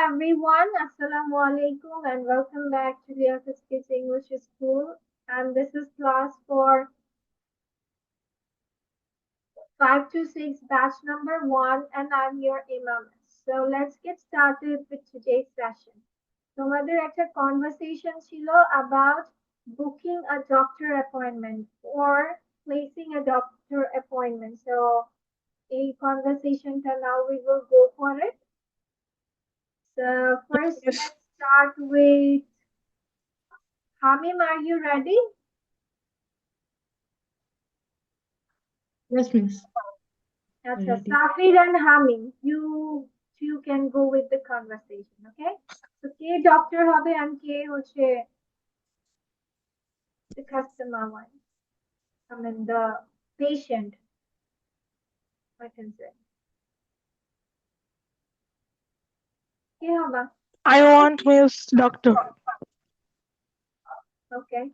everyone, Assalamu alaikum and welcome back to the Office Kids English School. And this is class for 5 to 6 batch number 1 and I'm your Imam. So let's get started with today's session. তোমাদের একটা conversation ছিল about booking a doctor appointment or placing a doctor appointment. So a conversation now we will go for it. So first Yes, let's start with Hamim, are you ready? yes, miss. Acha, Ready. Safir and Hamim, you can go with the conversation, okay? So K doctor হবে and কে হচ্ছে the customer one. I mean the patient, I can say. কে হবে? I want Miss Doctor. Okay.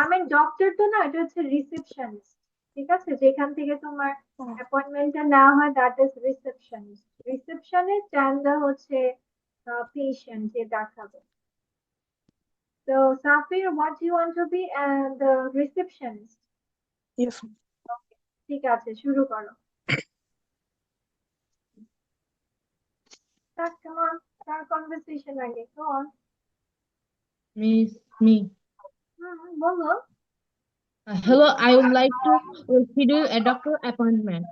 I mean doctor তো না, এটা হচ্ছে receptionist. ঠিক আছে, যেখান থেকে তোমার অ্যাপয়েন্টমেন্টটা নেওয়া হয় that is receptionist. Receptionist and the হচ্ছে patient যে দেখাবে. So Safir, what do you want to be? And the receptionist. Yes. ঠিক আছে, শুরু করো। Come on, start conversation আগে, go on. Me. বলো। Hello, I would like to schedule a doctor appointment.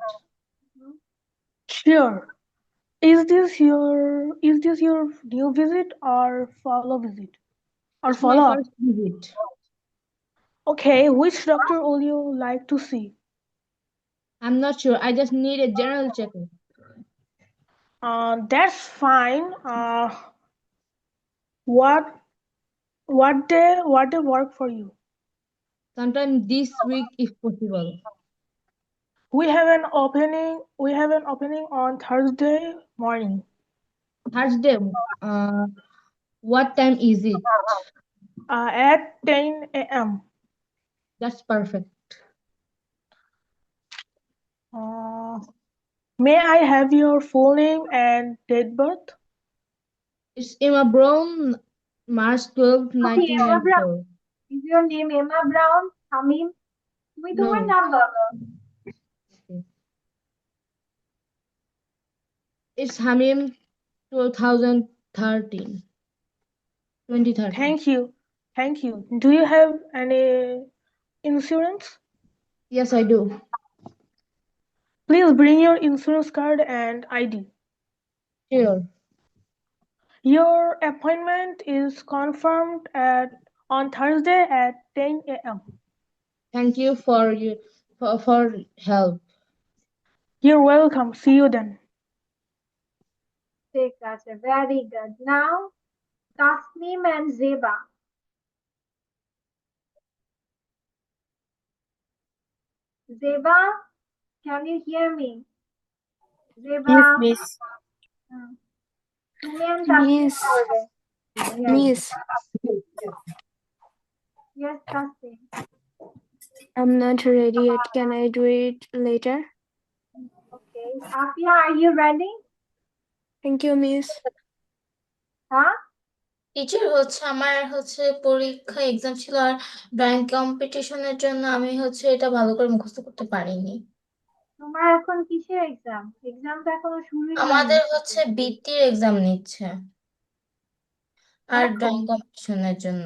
Sure. Is this your new visit or follow visit? Or It's my follow up? first visit. Okay, which doctor would you like to see? I'm not sure. I just need a general checkup. That's fine. What day work for you? Sometime this week if possible. We have an opening on Thursday morning. Thursday. What time is it? At 10 a.m. That's perfect. May I have your full name and date birth? It's Emma Brown, March 12, Okay, Emma Brown. 1994. Is your name Emma Brown? Hamim? তুমি তোমার No. নাম বলো। It's Hamim 2013. 2013. Thank you. Do you have any insurance? Yes, I do. Please bring your insurance card and ID. Sure. Your appointment is confirmed on Thursday at 10 a.m. Thank you for help. You're welcome. See you then. ঠিক আছে, very good. Now, Tasneem and Zeba. Zeba, can you hear me? Zeba. Yes, miss. তুমি and Tasneem Miss. করবে। Miss, Yes, Tasneem. I'm not ready yet. Can I do it later? Okay. Afia, are you ready? Thank you, miss. Huh? Teacher আমার পরীক্ষা exam ছিল আর drawing কম্পিটিশনের জন্য আমি এটা ভালো করে মুখস্থ করতে পারিনি। তোমার এখন কিসের এক্সাম? এক্সাম তো এখনো শুরুই হয়নি। আমাদের বৃত্তির এক্সাম নিচ্ছে আর এখন? ড্রয়িং কম্পিটিশনের জন্য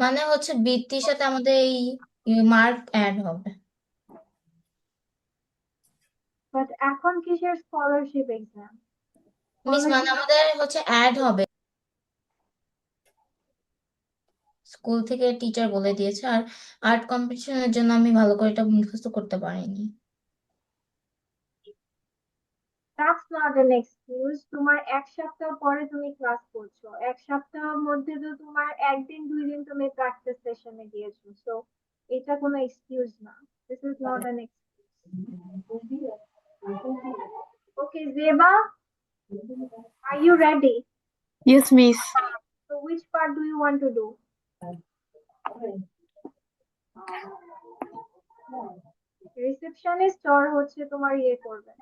মানে বৃত্তির সাথে আমাদের এই মার্ক অ্যাড হবে। বাট এখন কিসের স্কলারশিপ এক্সাম? মিস মানে আমাদের অ্যাড হবে, স্কুল থেকে টিচার বলে দিয়েছে। আর আর্ট কম্পিটিশনের জন্য আমি ভালো করে এটা মুখস্থ করতে পারিনি। That's not an excuse. তোমার এক সপ্তাহ পরে তুমি ক্লাস করছো, এক সপ্তাহের মধ্যে তো তোমার একদিন দুই দিন তুমি প্র্যাকটিস সেশনে গিয়েছো, সো এটা কোনো এক্সকিউজ না। This is not an excuse. Okay, Zeba, are you ready? Yes, miss. So which part do you want to do? Receptionist or তোমার করবে?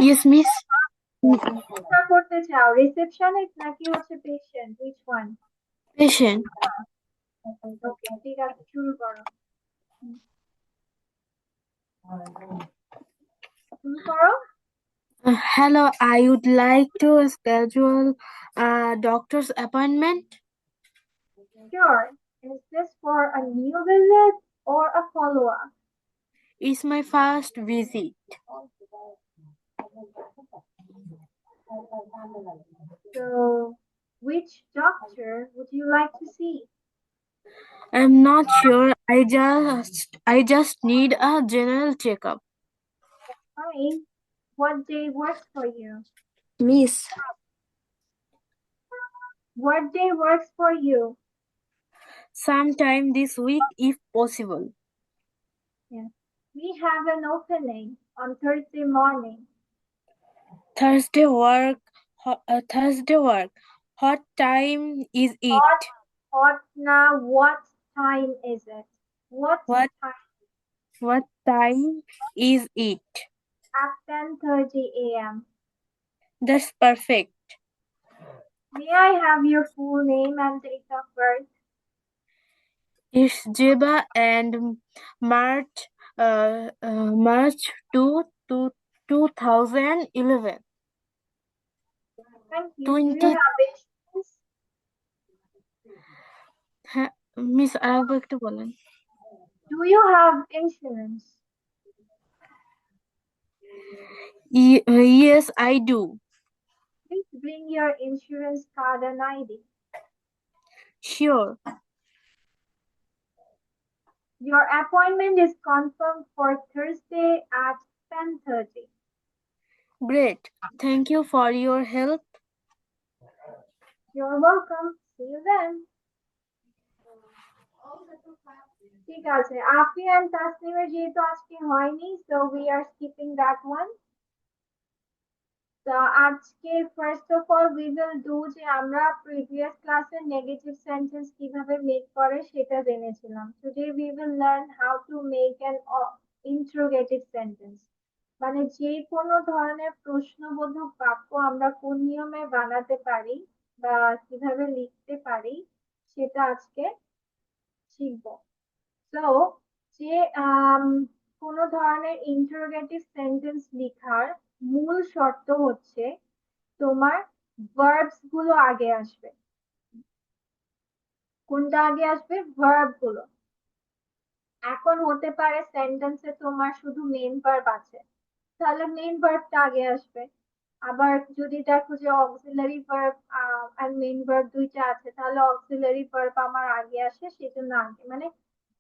Yes, miss. চিকিৎসা করতে চাও, রিসেপশনিস্ট নাকি হচ্ছে পেশেন্ট, which one? Patient. ওকে, ঠিক আছে, শুরু করো। শুরু করো। Hello, I would like to schedule a doctor's appointment. Sure. Is this for a new visit or a follow-up? It's my first visit. So, which doctor would you like to see? I'm not sure. I just need a general checkup. Fine. What day works for you? Miss, What day works for you? sometime this week if possible. Yeah. We have an opening on Thursday morning. Thursday work. Thursday work. What time is it? What now? What time is it? What What time? what time is it? At 10:30 a.m. That's perfect. May I have your full name and date of birth? It's Jeba and March March 2011. Thank you. Do you 20 have insurance? হ্যাঁ miss আরেকবার একটু বলেন Do you have insurance? Yes, I do. Please bring your insurance card and ID. Sure. Your appointment is confirmed for Thursday at 10:30. Great. Thank you for your help. You're welcome. See you then. ঠিক আছে, আফি and তাসনিমের যেহেতু আজকে হয়নি, so we are skipping that one. তো আজকে first of all we will do যে আমরা previous ক্লাসে negative sentence কিভাবে মেক করে সেটা জেনেছিলাম. Today we will learn how to make an interrogative sentence. মানে যে কোনো ধরনের প্রশ্নবোধক বাক্য আমরা কোন নিয়মে বানাতে পারি বা কিভাবে লিখতে পারি সেটা আজকে শিখবো. So যে কোনো ধরনের ইন্টারোগেটিভ সেন্টেন্স লেখার মূল শর্ত হচ্ছে তোমার ভার্বস গুলো আগে আসবে। কোনটা আগে আসবে? ভার্ব গুলো। এখন হতে পারে সেন্টেন্সে তোমার শুধু মেইন ভার্ব আছে, তাহলে মেইন ভার্বটা আগে আসবে। আবার যদি দেখো যে অক্সিলারি ভার্ব আর মেইন ভার্ব দুইটা আছে, তাহলে অক্সিলারি ভার্ব আমার আগে আসে, সেজন্য আগে মানে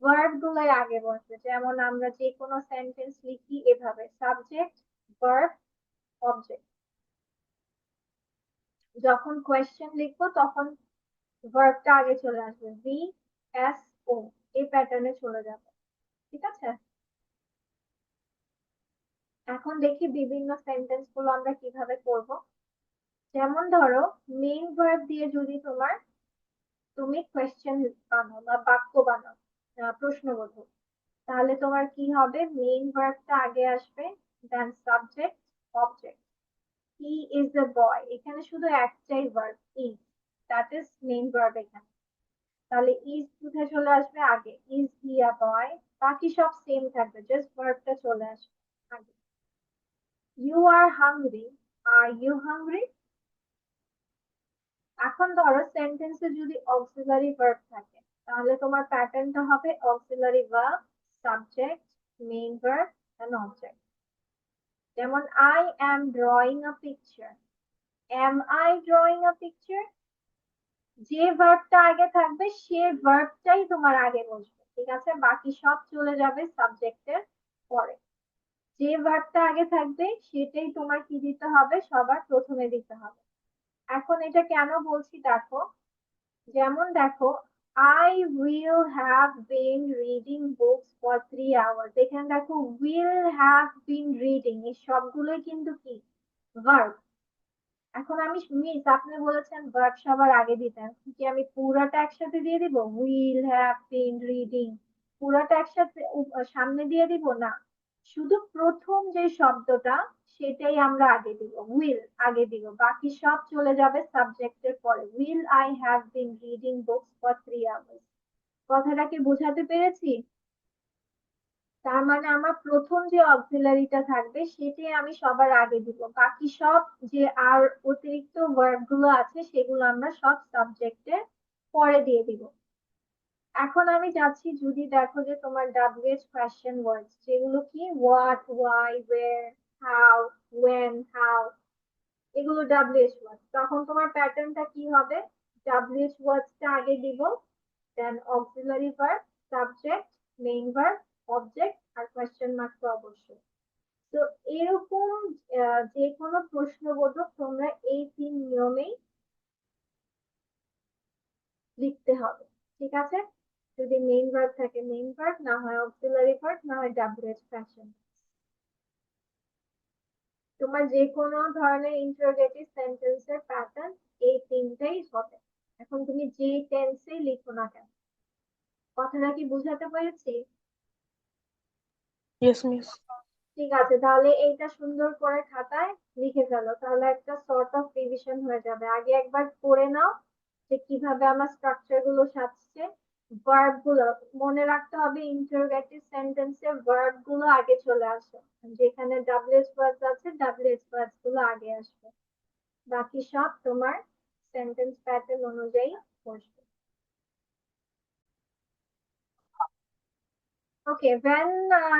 ভার্ব গুলোই আগে বসবে। যেমন আমরা যে কোনো সেন্টেন্স লিখি এভাবে, সাবজেক্ট, ভার্ব, অবজেক্ট। যখন কোয়েশ্চেন লিখবো তখন ভার্বটা আগে চলে আসবে, ভি এস ও, এই প্যাটার্নে চলে যাবে। ঠিক আছে, এখন দেখি বিভিন্ন সেন্টেন্স গুলো আমরা কিভাবে করব। যেমন ধরো মেইন ভার্ব দিয়ে যদি তুমি কোয়েশ্চেন বানাও বা বাক্য বানাও, প্রশ্নবোধক, তাহলে তোমার কি হবে? মেইন ভার্বটা আগে আসবে, then subject, object. He is a boy, এখানে শুধু একটাই verb is, that is main verb এখানে, তাহলে ইজ কোথায় চলে আসবে? আগে। ইজ হি আ বয়, বাকি সব সেম থাকবে, জাস্ট ভার্বটা চলে আসবে আগে। You are hungry, are you hungry? এখন ধরো সেন্টেন্সে যদি অক্সিলারি ভার্ব থাকে, তাহলে তোমার প্যাটার্নটা হবে auxiliary verb, subject, main verb and object. যেমন I am drawing a picture, am I drawing a picture? যে ভার্বটা আগে থাকবে সে ভার্বটাই তোমার আগে বসবে। ঠিক আছে, বাকি সব চলে যাবে সাবজেক্টের পরে। যে ভার্বটা আগে থাকবে সেটাই তোমার কি দিতে হবে? সবার প্রথমে দিতে হবে। এখন এটা কেন বলছি দেখো, যেমন দেখো I will have been reading books for 3 hours, এখানে দেখো will have been reading, এই সবগুলোই কিন্তু কি? ভার্ব। এখন আমি মিস আপনি বলেছেন ভার্ব সবার আগে দিতে, কি আমি পুরাটা একসাথে দিয়ে দিব? will have been reading পুরাটা একসাথে সামনে দিয়ে দিব না, শুধু প্রথম যে শব্দটা সেটাই আমরা আগে দিব, উইল আগে দিব, বাকি সব চলে যাবে সাবজেক্টের পরে। Will I have been reading books for 3 hours। কথাটা কি বোঝাতে পেরেছি? তার মানে আমার প্রথম যে অক্সিলারিটা থাকবে সেটাই আমি সবার আগে দিব, বাকি সব যে আর অতিরিক্ত ওয়ার্ড গুলো আছে সেগুলো আমরা সব সাবজেক্টের পরে দিয়ে দিব। এখন আমি যাচ্ছি, যদি দেখো যে তোমার ডাব্লিউএইচ কোয়েশ্চেন ওয়ার্ডস যেগুলো কি what, why, where, how, when, how, এগুলো ডাব্লিউএইচ ওয়ার্ডস, তখন তোমার প্যাটার্নটা কি হবে? ডাব্লিউএইচ ওয়ার্ডসটা আগে দিব, then auxiliary verb, subject, main verb, object আর কোয়েশ্চেন মার্ক তো অবশ্যই। তো এরকম যে কোনো প্রশ্নবোধক তোমরা এই 3 নিয়মেই লিখতে হবে, ঠিক আছে? যদি মেইন ভার্ব থাকে মেইন ভার্ব, না হয় অক্সিলারি ভার্ব, না হয় ডাব্লিউএইচ কোয়েশ্চেন। তোমার যে কোনো ধরনের ইন্টারোগেটিভ সেন্টেন্সের প্যাটার্ন এই 3টাই হবে। এখন তুমি যে টেন্সে লিখো না কেন। কথাটা কি বুঝাতে পেরেছি? Yes, miss. ঠিক আছে, তাহলে এইটা সুন্দর করে খাতায় লিখে ফেলো, তাহলে একটা সর্ট অফ রিভিশন হয়ে যাবে। আগে একবার পড়ে নাও যে কিভাবে আমার স্ট্রাকচার গুলো সাজছে। ভার্ব গুলো মনে রাখতে হবে, ইন্টারোগেটিভ সেন্টেন্সে ভার্ব গুলো আগে চলে আসে, যেখানে ডাব্লিউএইচ ভার্বস আছে ডাব্লিউএইচ ভার্বস গুলো আগে আসবে, বাকি সব তোমার সেন্টেন্স প্যাটার্ন অনুযায়ী বসবে। Okay, when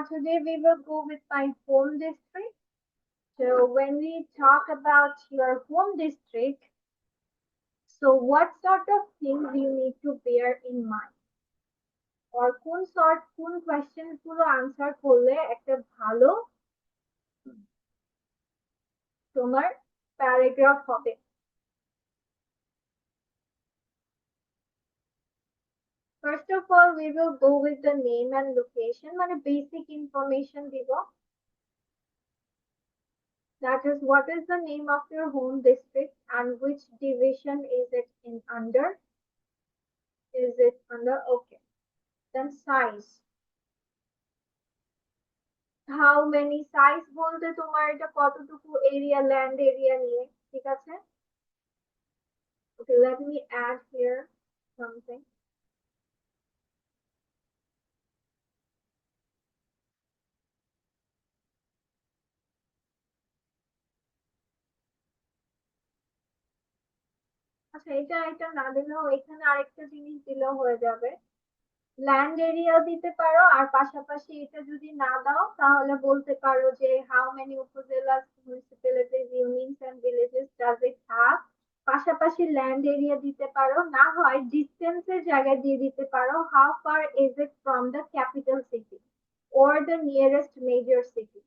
today we will go with my home district. So when we talk about your home district, so what sort of things you need to bear in mind? Or কোন questions গুলো answer করলে একটা ভালো তোমার paragraph হবে? First of all, we will go with the name and location, মানে basic information দিব। That is, what is the name of your home district and which division is it in under? Is it under? Okay. Then size. How many size বলতে তোমার এটা কতটুকু area, land area নিয়ে, ঠিক আছে? Okay, let me add here something. আচ্ছা, এটা না দিলেও এখানে আরেকটা জিনিস দিলেও হয়ে যাবে। ল্যান্ড এরিয়া দিতে পারো, আর পাশাপাশি এটা যদি না দাও তাহলে বলতে পারো যে how many upazilas, municipalities, unions and villages does it have. পাশাপাশি ল্যান্ড এরিয়া দিতে পারো, না হয় ডিস্টেন্সের জায়গায় দিয়ে দিতে পারো how far is it from the capital city or the nearest major city.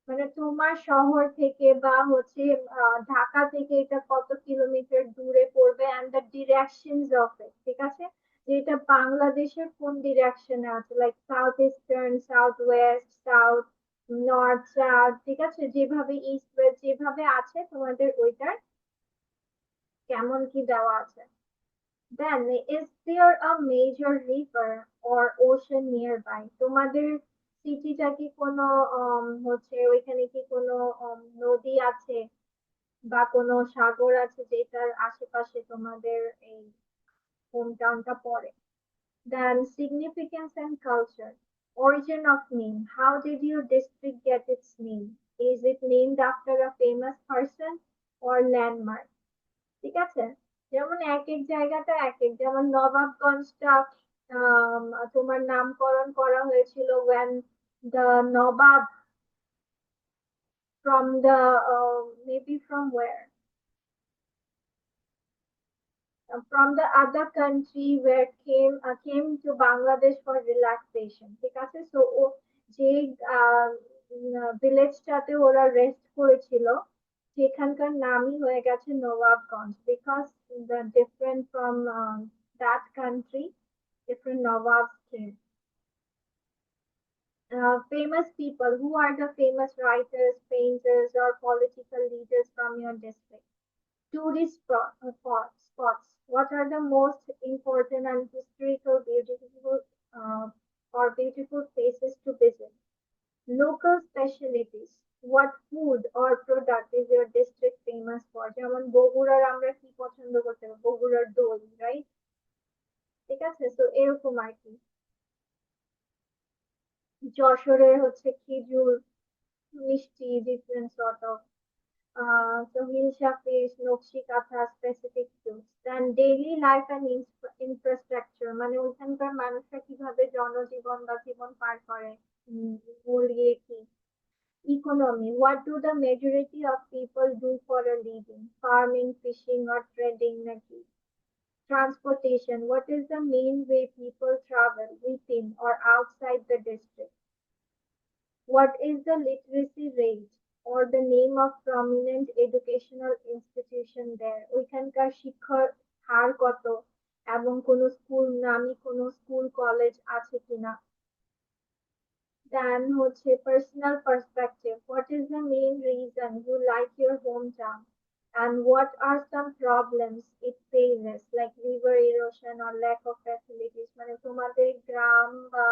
মানে তোমার শহর থেকে বা হচ্ছে ঢাকা থেকে এটা কত কিলোমিটার দূরে পড়বে, and the directions of it, ঠিক আছে? যে এটা বাংলাদেশের কোন ডিরেকশনে আছে, like south eastern, south west, south, north, south, ঠিক আছে? যেভাবে ইস্ট ওয়েস্ট যেভাবে আছে তোমাদের ওইটার কেমন কি দেওয়া আছে। Then, is there a major river or ocean nearby? তোমাদের সিটিটা কি কোনো হচ্ছে ওইখানে কি কোনো নদী আছে বা কোনো সাগর আছে যেটার আশেপাশে তোমাদের এই হোম টাউনটা পড়ে? Then significance and culture. Origin of name. How did your district get its name? Is it named after a famous person or landmark? ঠিক আছে? যেমন এক এক জায়গাটা এক এক, যেমন নবাবগঞ্জটা তোমার নামকরণ করা হয়েছিল when the Nawab from the maybe from where, from the other country where came to Bangladesh for relaxation, ঠিক আছে? সো ও যে ভিলেজটাতে ওরা রেস্ট করেছিল সেখানকার নামই হয়ে গেছে Nawabganj, because the different from that country, different Nawabs came. Famous people. Who are the famous writers, painters, or political leaders from your district? Tourist spots. What are the most important and historical, beautiful, or beautiful places to visit? Local specialties. What food or product is your district famous for? যেমন বগুড়ার আমরা কি পছন্দ করতে পারি? বগুড়ার দই, right? ঠিক আছে, তো এরকম আর কি। যশোরের হচ্ছে খেজুর, মিষ্টি, different sort of. So Hilsha fish, নকশি কাঁথা, specific foods. Then daily life and infrastructure, মানে ওইখানকার মানুষরা কিভাবে জনজীবন বা জীবন পার করে, মূল ইয়ে কি। Economy, what do the majority of people do for a living? Farming, fishing or trading নাকি? Transportation, what is the main way people travel within or outside the district? What is the literacy rate or the name of prominent educational institution there? ওইখানকার শিক্ষার হার কত এবং কোনো school, নামী কোনো school college আছে কিনা? Then হচ্ছে personal perspective, what is the main reason you like your hometown and what are some problems it faces like river erosion or lack of facilities? মানে তোমাদের গ্রাম বা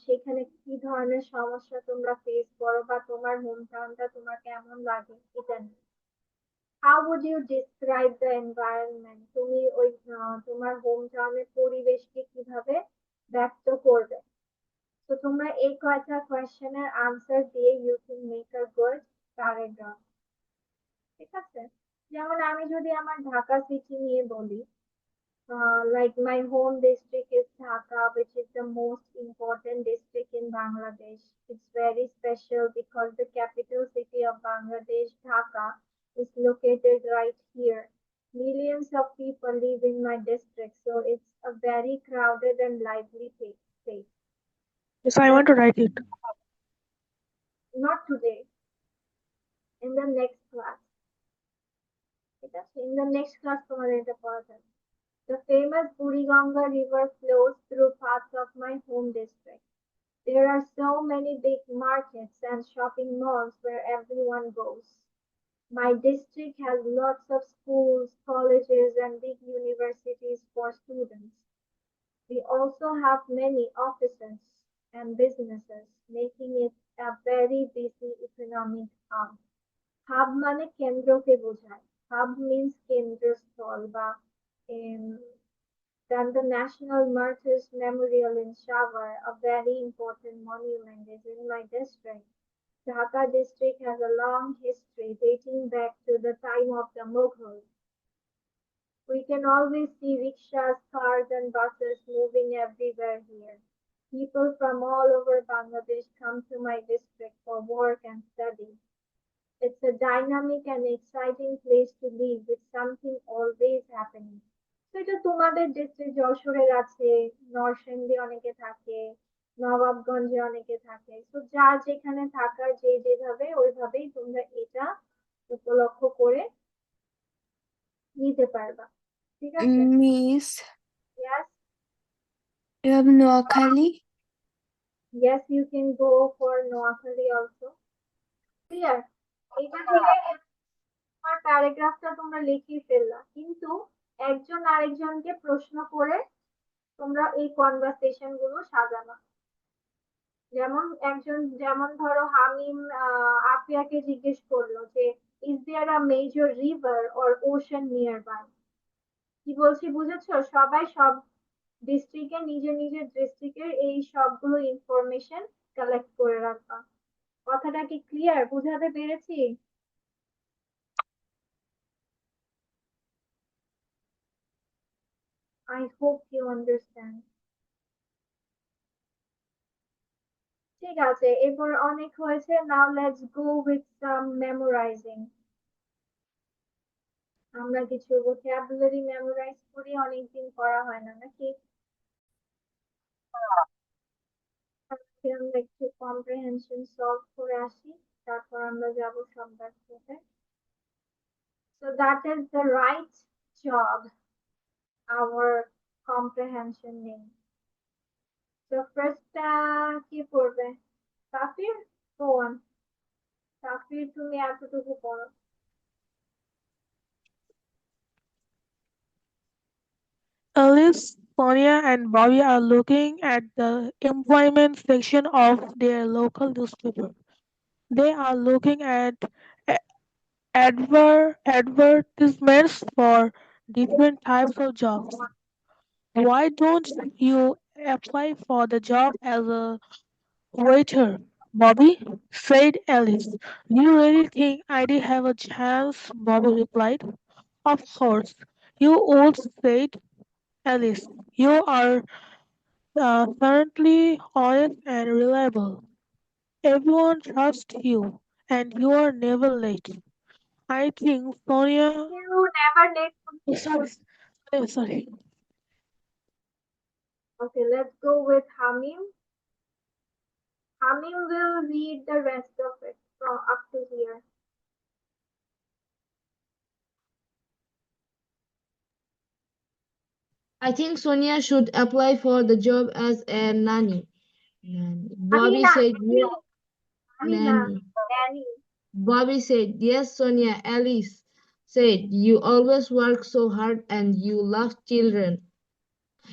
সেখানে কি ধরনের সমস্যা তোমরা ফেস করো বা তোমার হোম টাউনটা তোমার কেমন লাগে এটা নিয়ে। How would you describe the environment? তুমি ওই তোমার হোম টাউনের পরিবেশকে কিভাবে ব্যক্ত করবে? তো তোমরা এই কয়টা কোয়েশ্চেনের আনসার দিয়ে you can make a good paragraph. ঠিক আছে, যেমন আমি যদি আমার ঢাকা সিটি নিয়ে বলি, like my home district is Dhaka, which is the most important district in Bangladesh. It's very special because the capital city of Bangladesh, Dhaka, is located right here. Millions of people live in my district, so it's a very crowded and lively place. Yes, I want to write it. Not today, in the next class. ঠিক আছে, in the next class তোমাদের এটা পড়াতে হবে। The famous Buriganga River flows through parts of my home district. There are so many big markets and shopping malls where everyone goes. My district has lots of schools, colleges, and big universities for students. We also have many offices and businesses, making it a very busy economic hub. Hub মানে কেন্দ্রকে বোঝায়। Hub means কেন্দ্রস্থল বা then the National Martyrs Memorial in Shawar, a very important monument, is in my district. Dhaka district has a long history dating back to the time of the Mughals. We can always see rickshaws, cars and buses moving everywhere here. People from all over Bangladesh come to my district for work and study. It's a dynamic and exciting place to live with something always happening. তো এটা তোমাদের district যশোরের আছে, নরসিংদী অনেকে থাকে, নবাবগঞ্জে অনেকে থাকে। তো যার যেখানে থাকার যে যেভাবে ওইভাবেই তোমরা এটা উপলক্ষ করে নিতে পারবা। ঠিক আছে? Miss, Yes, you have Noakhali? yes, you can go for Noakhali also. Clear? এটা থেকে তোমার প্যারাগ্রাফটা তোমরা লিখে ফেললা, কিন্তু একজন আরেকজনকে প্রশ্ন করে তোমরা এই কনভারসেশন গুলো সাজানো। যেমন ধরো হামিম আফিয়াকে জিজ্ঞেস করলো যে is there a major river or ocean nearby. কি বলছি বুঝেছো? সবাই সব ডিস্ট্রিক্টে নিজের নিজের ডিস্ট্রিক্টের এই সবগুলো ইনফরমেশন কালেক্ট করে রাখবা। কথাটা কি ক্লিয়ার? বুঝাতে পেরেছি? I hope you understand. ঠিক আছে, এরপর অনেক হয়েছে। Now let's go with some memorising. আমরা কিছু ভোকাবুলারি মেমোরাইজ করি, অনেকদিন করা হয় না নাকি? আজকে আমরা একটু কম্প্রিহেনশন সলভ করে আসি, তারপর আমরা যাব শব্দার্থতে। So that is the right job our comprehension name. So first কি পড়বে? তাফির, go on. তাফির তুমি এতটুকু পড়ো। Alice Sonia and Bobby are looking at the employment section of their local newspaper. They are looking at a- advertisements for different types of jobs. Why don't you apply for the job as a waiter, Bobby? Said Alice. Do you really think I'd have a chance? Bobby replied. Of course, you would, said Alice. You are certainly honest and reliable. Everyone trusts you, and you are never late. I think Sonia. You never late. Sorry. Okay, let's go with Hamim. Hamim will read the rest of it from up to here. I think Sonia should apply for the job as a nanny. Bobby Amina, said, yes, Amina, nanny. Danny. Bobby said, yes, Sonia. Alice said, you always work so hard and you love children.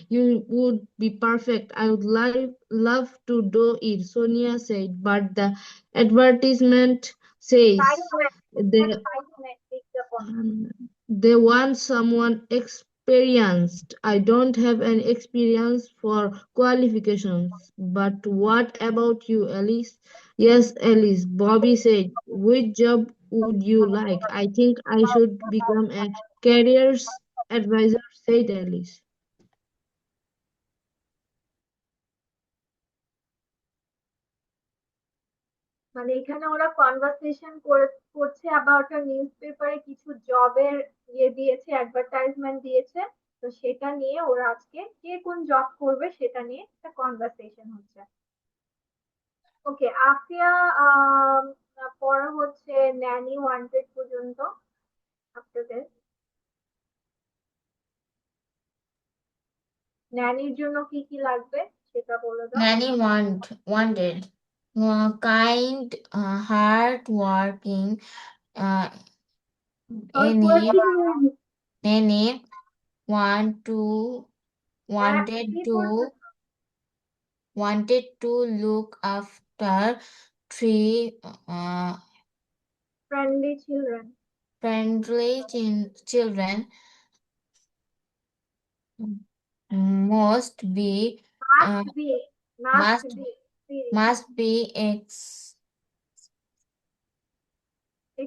You would be perfect. I would love to do it, Sonia said, but the advertisement says 5 minutes. they, 5 minutes. Take the point. they want someone experienced. I don't have any experience for qualifications. But what about you, Alice? Yes, Alice, Bobby said, which job would you like? I think I should become a careers advisor, said Alice. মানে এখানে ওরা conversation করছে about a নিউজপেপারে কিছু জবের দিয়েছে, advertisement দিয়েছে। তো সেটা নিয়ে ওরা আজকে কে কোন জব করবে সেটা নিয়ে একটা কনভারসেশন হচ্ছে। ওকে, আফিয়া পরে হচ্ছে ন্যানি ওয়ান্টেড পর্যন্ত। আফটার দিস ন্যানির জন্য কি কি লাগবে সেটা বলে দাও। Nanny wanted kind, hard working, nanny wanted to look after 3 friendly children. children. Must be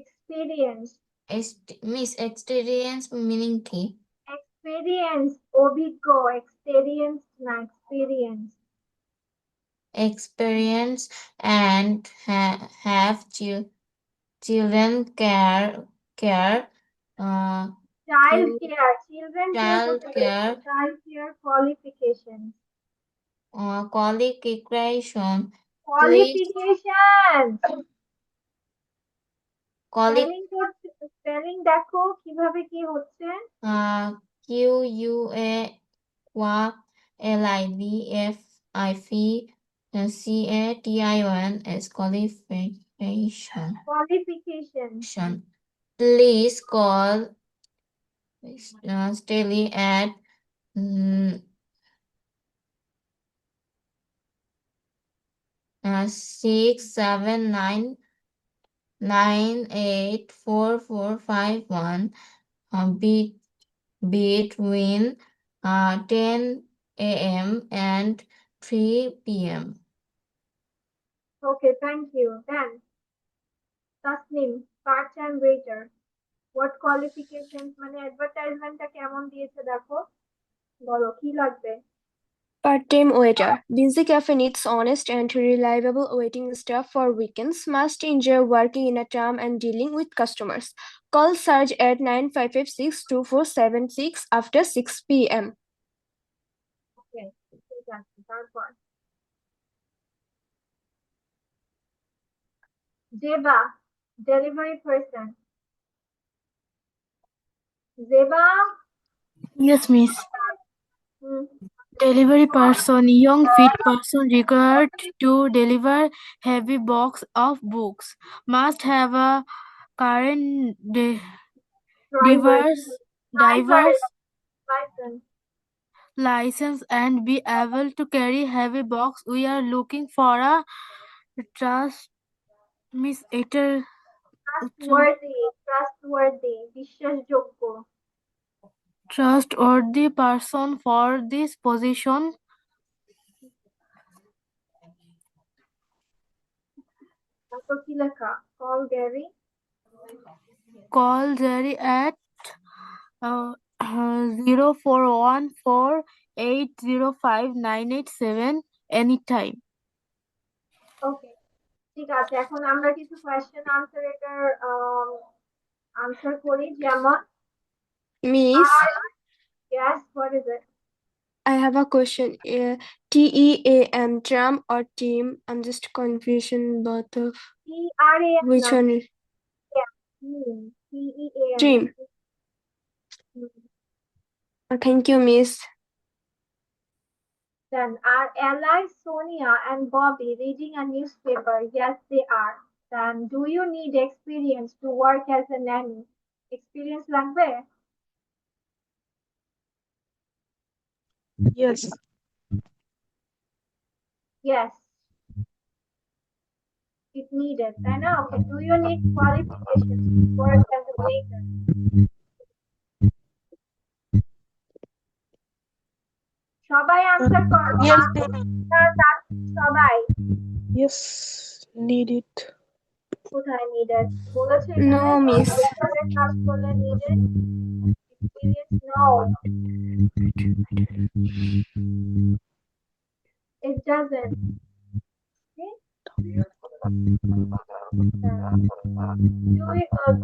experienced. experience meaning কি? Experience, অভিজ্ঞ, experienced না experience. Experience and have children care Child care, children child care child care qualifications. qualification spelling দেখো কিভাবে কি হচ্ছে। QUALIFICATION qualification. Please call Stelly at 679984451 between 10 a.m. and 3 p.m. Okay, thank you. Then Tasnim, part-time waiter. What qualifications, মানে অ্যাডভার্টাইজমেন্টটা কেমন দিয়েছে দেখো, বলো কি লাগবে। Part-time waiter. Busy cafe needs honest and reliable waiting staff for weekends. Must enjoy working in a term and dealing with customers. Call Sarge at 95562476 after 6 p.m. Okay, ঠিক আছে, তারপর Zeba, delivery person. Zeba. Yes, miss. Delivery person, young fit person required to deliver heavy box of books. Must have a current diverse License. license and be able to carry heavy box. We are looking for a transmitter. trustworthy, বিশ্বাসযোগ্য. Trustworthy person for this position. তারপর কি লেখা? Call Gary. Call Jerry at 0414805987 anytime. ওকে, ঠিক আছে। এখন আমরা কিছু question answer এটার আনসার করি, যেমন Miss, yes, what is it? I have a question. TEAM, tram or team? I'm just confusion both of TRAM which না, one is team. TEAM. team. Thank you, Miss. Then are Ella, Sonia, and Bobby reading a newspaper? Yes, they are. Then do you need experience to work as a nanny? Experience লাগবে? Yes. Yes. It needed. তাই না? Okay. Do you need qualifications to work as a waiter? সবাই answer করো। Yes. সবাই। Yes. Need it. কোথায় needed? বলেছে No, Miss. কাজ করলে needed. Experience no. It doesn't. Okay?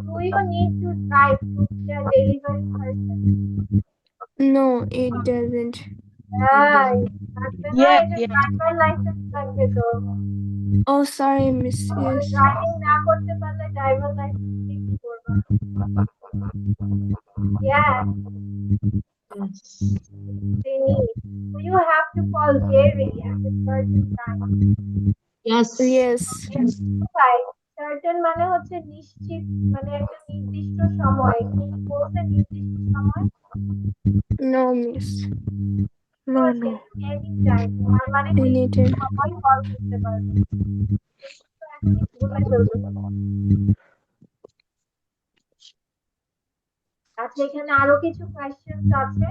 Do you need to drive to be a delivery person? No, it doesn't. Right. Yeah, এটা yeah. driver license লাগবে তো। Oh, sorry, Miss. Yes. Driving না করতে পারলে driver licence কি করবা? Yes, they need. So you have to call Gary at a certain time. Yes. Yes. Right. Certain মানে হচ্ছে নিশ্চিত, মানে একটা নির্দিষ্ট সময়। কি বলতে নির্দিষ্ট সময়? No, Miss. No, no. Anytime. আর মানে Anytime. সময় কল করতে পারবে। তো এখন বলে ফেলবো। আচ্ছা, এখানে আরো কিছু কোয়েশ্চেন্স আছে,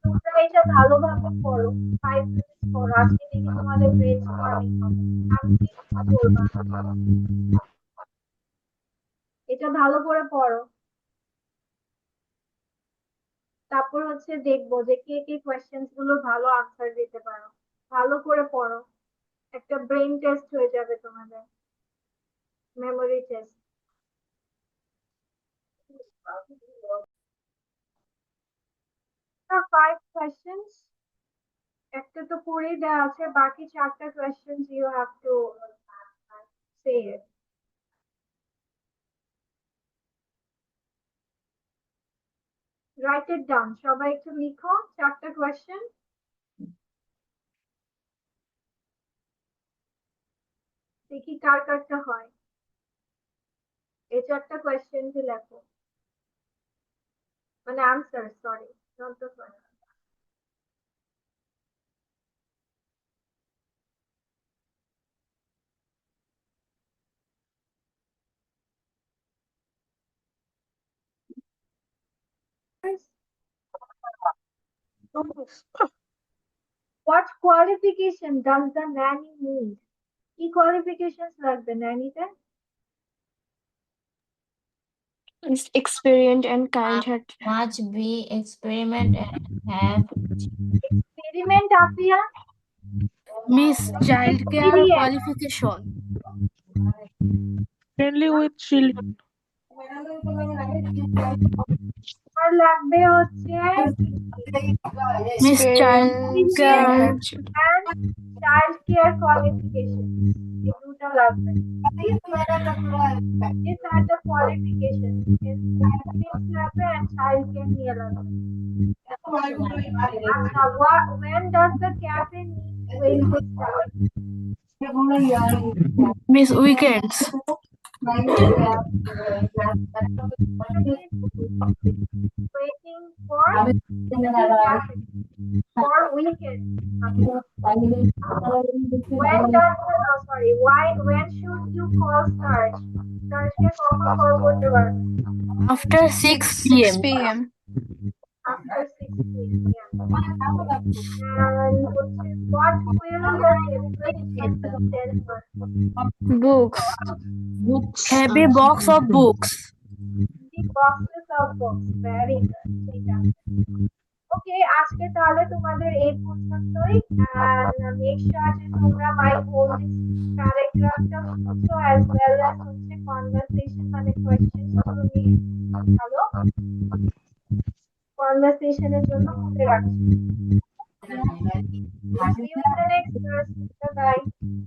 তোমরা এটা ভালোভাবে পড়ো। 5 মিনিটস পড়ো। আজকে দেখি তোমাদের ব্রেইনস্টর্মিং হবে। আমি কিছু বলবা না। এটা ভালো করে পড়ো। তারপর হচ্ছে দেখবো যে কে কে কোয়েশ্চেন্স গুলো ভালো আনসার দিতে পারো। ভালো করে পড়ো, একটা ব্রেইন টেস্ট হয়ে যাবে তোমাদের, মেমোরি টেস্ট। 5 questions. একটা তো পড়েই দেওয়া আছে, বাকি 4টা questions you have to say it. Write it down. সবাই একটু লিখো 4টা question. দেখি কার কারটা হয়। এই 4টা question কি লেখো, মানে answer, sorry, not the question. What qualification does the nanny need? কি qualifications লাগবে nanny-তে? It's experienced and kind-hearted. Must be experiment and have Experiment, Afia? Miss childcare Experience. qualification. Friendly with children. আর লাগবে হচ্ছে Miss Experience childcare. and and child care qualifications. এই দুটো লাগবে। These are the qualifications. Experience লাগবে and child care নিয়ে লাগবে। আচ্ছা, when does the cafe need waiting staff? Miss weekends. Waiting for weekend. When should you call Sarge? Sarge কে কখন call করতে পারবে? After 6 6 p.m. p.m. After 6 p.m. Yeah. And what will the delivery person deliver? Books. Heavy box of books. The boxes of books. Very good. ঠিক আছে। ওকে, আজকে তাহলে তোমাদের এই পর্যন্তই। And make sure যে তোমরা my whole paragraphটা বুঝছো as well as conversation মানে questions গুলো নিয়ে ভালো কনভারসেশনের জন্য মনে রাখছি। See you in the next class. Bye bye.